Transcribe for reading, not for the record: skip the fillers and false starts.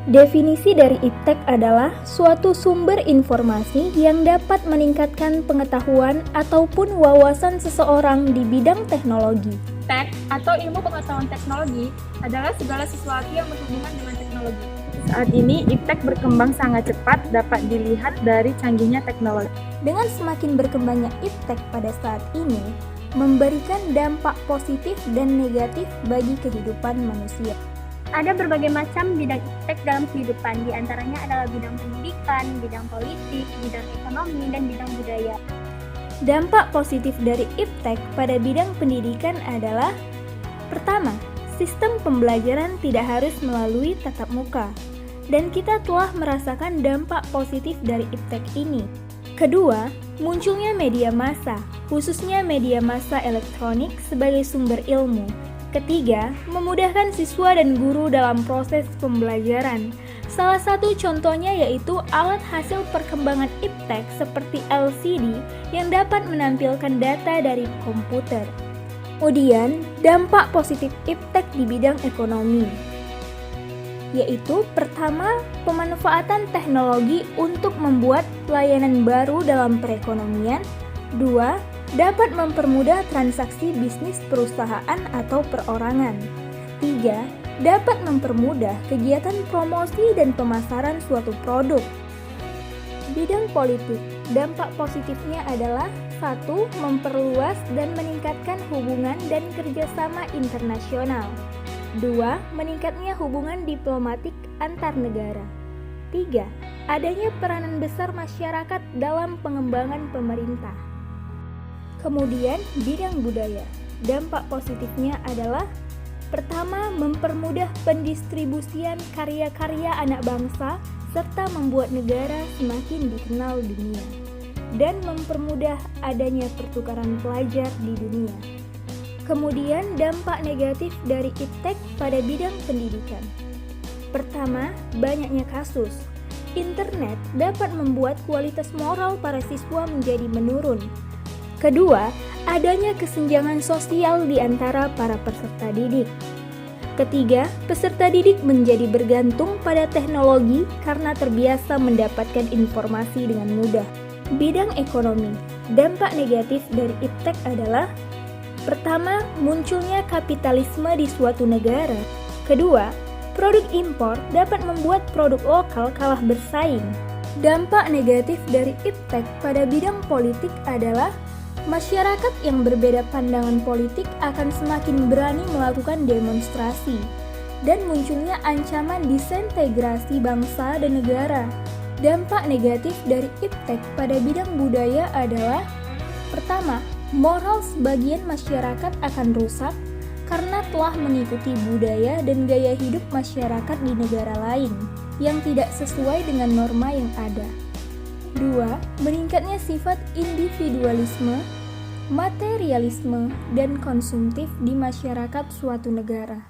Definisi dari iptek adalah suatu sumber informasi yang dapat meningkatkan pengetahuan ataupun wawasan seseorang di bidang teknologi. Tek atau ilmu pengetahuan teknologi adalah segala sesuatu yang berhubungan dengan teknologi. Saat ini, iptek berkembang sangat cepat dapat dilihat dari canggihnya teknologi. Dengan semakin berkembangnya iptek pada saat ini, memberikan dampak positif dan negatif bagi kehidupan manusia. Ada berbagai macam bidang iptek dalam kehidupan, diantaranya adalah bidang pendidikan, bidang politik, bidang ekonomi, dan bidang budaya. Dampak positif dari iptek pada bidang pendidikan adalah: pertama, sistem pembelajaran tidak harus melalui tatap muka, dan kita telah merasakan dampak positif dari iptek ini. Kedua, munculnya media massa, khususnya media massa elektronik sebagai sumber ilmu. Ketiga, memudahkan siswa dan guru dalam proses pembelajaran. Salah satu contohnya yaitu alat hasil perkembangan iptek seperti LCD yang dapat menampilkan data dari komputer. Kemudian, dampak positif iptek di bidang ekonomi, yaitu pertama, pemanfaatan teknologi untuk membuat pelayanan baru dalam perekonomian. Dua, dapat mempermudah transaksi bisnis perusahaan atau perorangan. 3. Dapat mempermudah kegiatan promosi dan pemasaran suatu produk. Bidang politik, dampak positifnya adalah: 1. Memperluas dan meningkatkan hubungan dan kerjasama internasional. 2. Meningkatnya hubungan diplomatik antar negara. 3. Adanya peranan besar masyarakat dalam pengembangan pemerintah. Kemudian, bidang budaya. Dampak positifnya adalah: pertama, mempermudah pendistribusian karya-karya anak bangsa serta membuat negara semakin dikenal dunia, dan mempermudah adanya pertukaran pelajar di dunia. Kemudian, dampak negatif dari iptek pada bidang pendidikan. Pertama, banyaknya kasus. Internet dapat membuat kualitas moral para siswa menjadi menurun. Kedua, adanya kesenjangan sosial di antara para peserta didik. Ketiga, peserta didik menjadi bergantung pada teknologi karena terbiasa mendapatkan informasi dengan mudah. Bidang ekonomi, dampak negatif dari iptek adalah: pertama, munculnya kapitalisme di suatu negara. Kedua, produk impor dapat membuat produk lokal kalah bersaing. Dampak negatif dari iptek pada bidang politik adalah: masyarakat yang berbeda pandangan politik akan semakin berani melakukan demonstrasi, dan munculnya ancaman disintegrasi bangsa dan negara. Dampak negatif dari iptek pada bidang budaya adalah: pertama, moral sebagian masyarakat akan rusak karena telah mengikuti budaya dan gaya hidup masyarakat di negara lain yang tidak sesuai dengan norma yang ada. 2. Meningkatnya sifat individualisme, materialisme, dan konsumtif di masyarakat suatu negara.